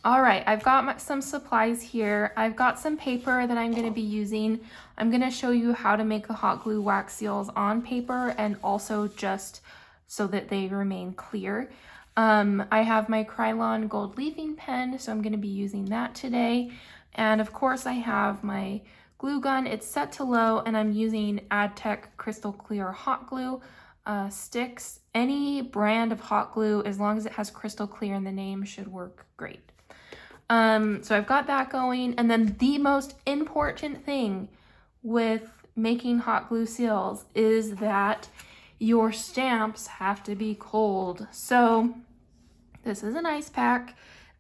All right, I've got some supplies here. I've got some paper that I'm going to be using. I'm going to show you how to make the hot glue wax seals on paper and also just so that they remain clear. I have my Krylon gold leafing pen, so I'm going to be using that today. And of course I have my glue gun. It's set to low and I'm using AdTech Crystal Clear hot glue sticks. Any brand of hot glue, as long as it has crystal clear in the name, should work great. So I've got that going. And then the most important thing with making hot glue seals is that your stamps have to be cold. So this is an ice pack.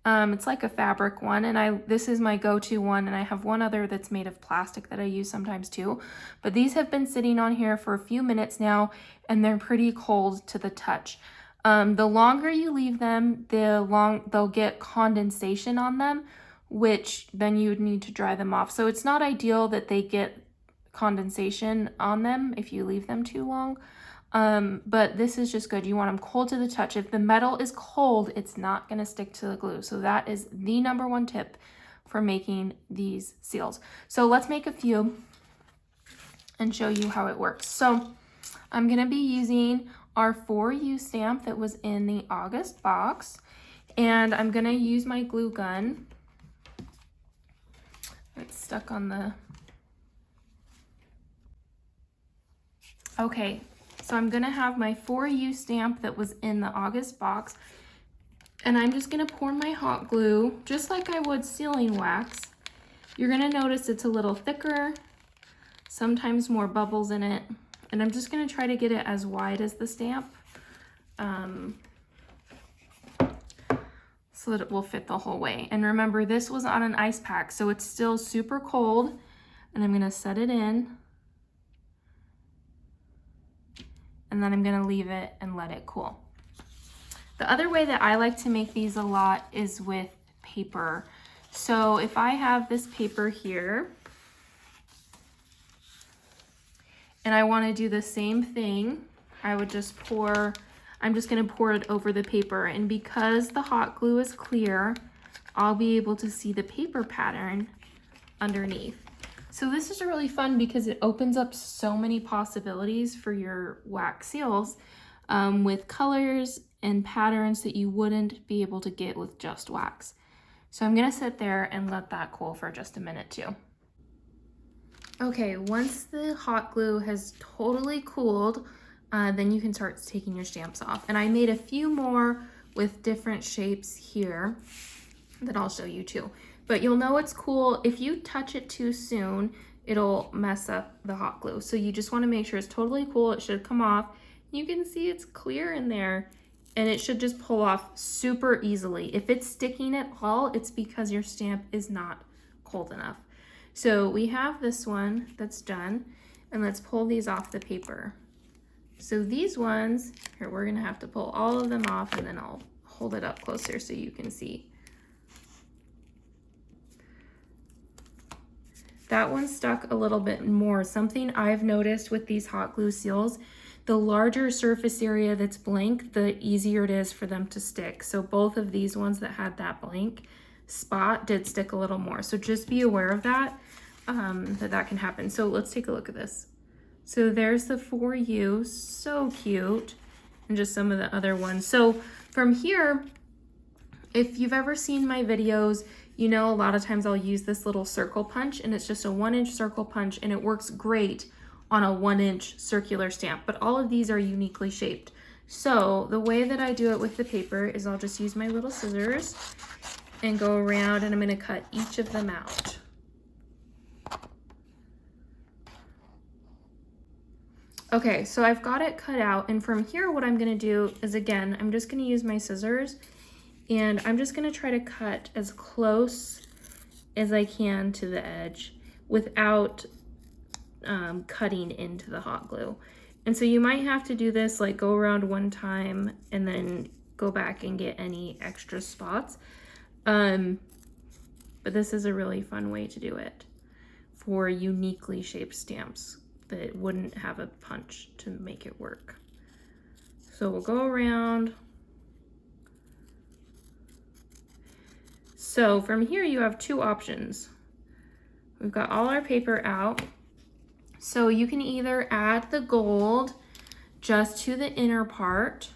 It's like a fabric one, and this is my go-to one, and I have one other that's made of plastic that I use sometimes too. But these have been sitting on here for a few minutes now, and they're pretty cold to the touch. The longer you leave them, they'll get condensation on them, which then you would need to dry them off. So it's not ideal that they get condensation on them if you leave them too long. But this is just good. You want them cold to the touch. If the metal is cold, it's not going to stick to the glue. So that is the #1 tip for making these seals. So let's make a few and show you how it works. So I'm going to be using our For You stamp that was in the August box, and I'm going to use my glue gun. It's stuck on the... Okay. So I'm gonna have my For You stamp that was in the August box, and I'm just gonna pour my hot glue just like I would sealing wax. You're gonna notice it's a little thicker, sometimes more bubbles in it, and I'm just gonna try to get it as wide as the stamp so that it will fit the whole way. And remember, this was on an ice pack, so it's still super cold, and I'm gonna set it in. And then I'm gonna leave it and let it cool. The other way that I like to make these a lot is with paper. So if I have this paper here, and I wanna do the same thing, I'm just gonna pour it over the paper. And because the hot glue is clear, I'll be able to see the paper pattern underneath. So this is really fun because it opens up so many possibilities for your wax seals with colors and patterns that you wouldn't be able to get with just wax. So I'm gonna sit there and let that cool for just a minute too. Okay, once the hot glue has totally cooled, then you can start taking your stamps off. And I made a few more with different shapes here that I'll show you too. But you'll know it's cool. If you touch it too soon, it'll mess up the hot glue. So you just want to make sure it's totally cool. It should come off. You can see it's clear in there, and it should just pull off super easily. If it's sticking at all, it's because your stamp is not cold enough. So we have this one that's done, and let's pull these off the paper. So these ones, here, we're gonna have to pull all of them off, and then I'll hold it up closer so you can see. That one stuck a little bit more. Something I've noticed with these hot glue seals, the larger surface area that's blank, the easier it is for them to stick. So both of these ones that had that blank spot did stick a little more. So just be aware of that, that can happen. So let's take a look at this. So there's the For You, so cute, and just some of the other ones. So from here, if you've ever seen my videos, you know, a lot of times I'll use this little circle punch, and it's just a 1-inch circle punch, and it works great on a 1-inch circular stamp, but all of these are uniquely shaped. So the way that I do it with the paper is I'll just use my little scissors and go around, and I'm gonna cut each of them out. Okay, so I've got it cut out, and from here what I'm gonna do is, again, I'm just gonna use my scissors, and I'm just gonna try to cut as close as I can to the edge without cutting into the hot glue. And so you might have to do this, like go around one time and then go back and get any extra spots. But this is a really fun way to do it for uniquely shaped stamps that wouldn't have a punch to make it work. So we'll go around. So from here you have two options. We've got all our paper out. So you can either add the gold just to the inner part,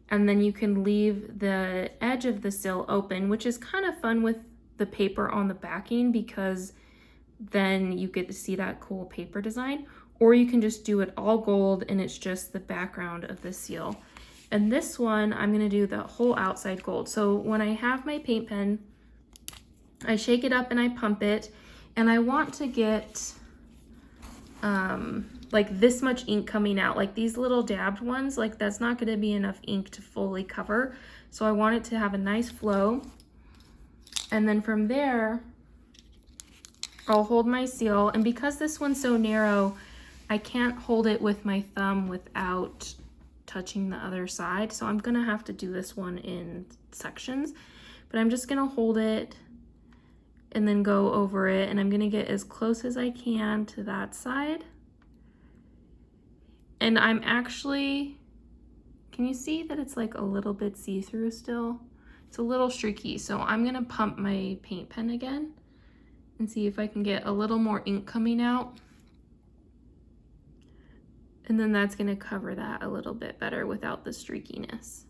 and then you can leave the edge of the seal open, which is kind of fun with the paper on the backing because then you get to see that cool paper design. Or you can just do it all gold and it's just the background of the seal. And this one, I'm gonna do the whole outside gold. So when I have my paint pen, I shake it up and I pump it, and I want to get like this much ink coming out. Like these little dabbed ones, like that's not gonna be enough ink to fully cover. So I want it to have a nice flow. And then from there, I'll hold my seal. And because this one's so narrow, I can't hold it with my thumb without touching the other side. So I'm gonna have to do this one in sections, but I'm just gonna hold it and then go over it, and I'm gonna get as close as I can to that side. And I'm actually, can you see that it's like a little bit see-through still? It's a little streaky, so I'm gonna pump my paint pen again and see if I can get a little more ink coming out. And then that's gonna cover that a little bit better without the streakiness.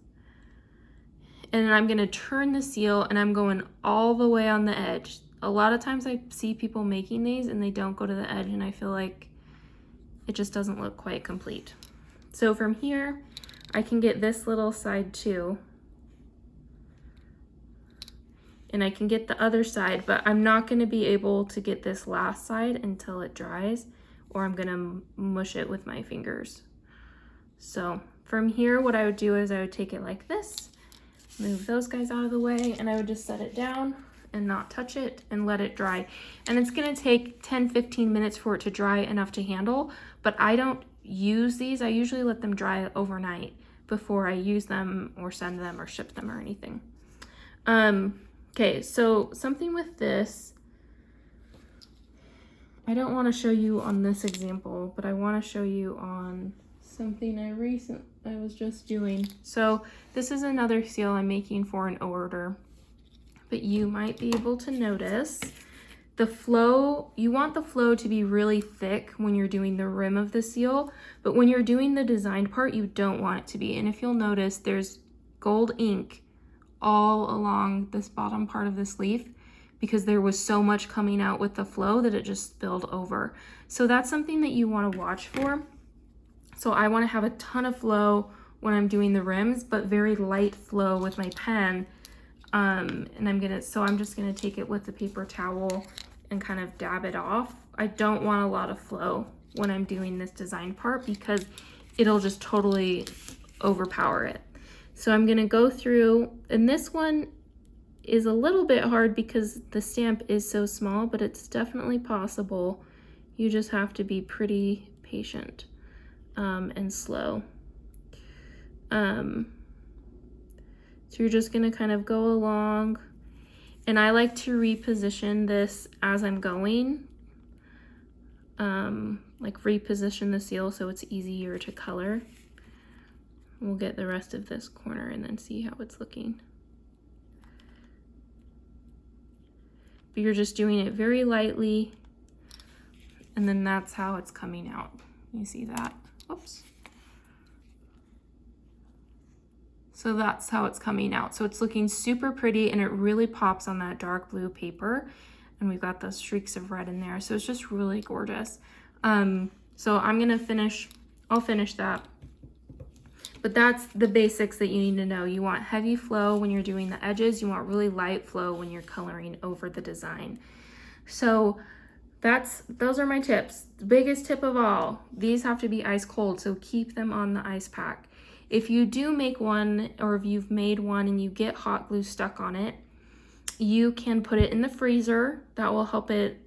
And then I'm gonna turn the seal and I'm going all the way on the edge. A lot of times I see people making these and they don't go to the edge, and I feel like it just doesn't look quite complete. So from here, I can get this little side too. And I can get the other side, but I'm not gonna be able to get this last side until it dries, or I'm gonna mush it with my fingers. So from here, what I would do is I would take it like this, move those guys out of the way, and I would just set it down and not touch it and let it dry. And it's gonna take 10-15 minutes for it to dry enough to handle, but I don't use these. I usually let them dry overnight before I use them or send them or ship them or anything. Okay, so something with this, I don't want to show you on this example, but I want to show you on something I was just doing. So this is another seal I'm making for an order, but you might be able to notice the flow. You want the flow to be really thick when you're doing the rim of the seal, but when you're doing the designed part, you don't want it to be. And if you'll notice, there's gold ink all along this bottom part of this leaf because there was so much coming out with the flow that it just spilled over. So that's something that you want to watch for. So I want to have a ton of flow when I'm doing the rims, but very light flow with my pen. And I'm just gonna take it with the paper towel and kind of dab it off. I don't want a lot of flow when I'm doing this design part because it'll just totally overpower it. So I'm gonna go through, and this one is a little bit hard because the stamp is so small, but it's definitely possible. You just have to be pretty patient and slow. So you're just gonna kind of go along, and I like to reposition this as I'm going, like reposition the seal so it's easier to color. We'll get the rest of this corner and then see how it's looking. But you're just doing it very lightly, and then that's how it's coming out. You see that? Whoops. So that's how it's coming out. So it's looking super pretty, and it really pops on that dark blue paper. And we've got those streaks of red in there. So it's just really gorgeous. So I'm gonna I'll finish that. But that's the basics that you need to know. You want heavy flow when you're doing the edges. You want really light flow when you're coloring over the design. So those are my tips. The biggest tip of all, these have to be ice cold, so keep them on the ice pack. If you do make one, or if you've made one and you get hot glue stuck on it, you can put it in the freezer. That will help it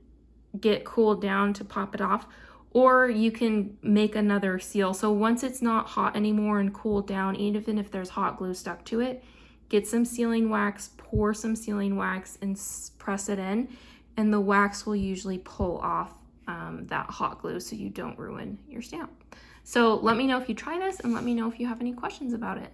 get cooled down to pop it off. Or you can make another seal. So once it's not hot anymore and cooled down, even if there's hot glue stuck to it, get some sealing wax, pour some sealing wax and press it in, and the wax will usually pull off that hot glue so you don't ruin your stamp. So let me know if you try this, and let me know if you have any questions about it.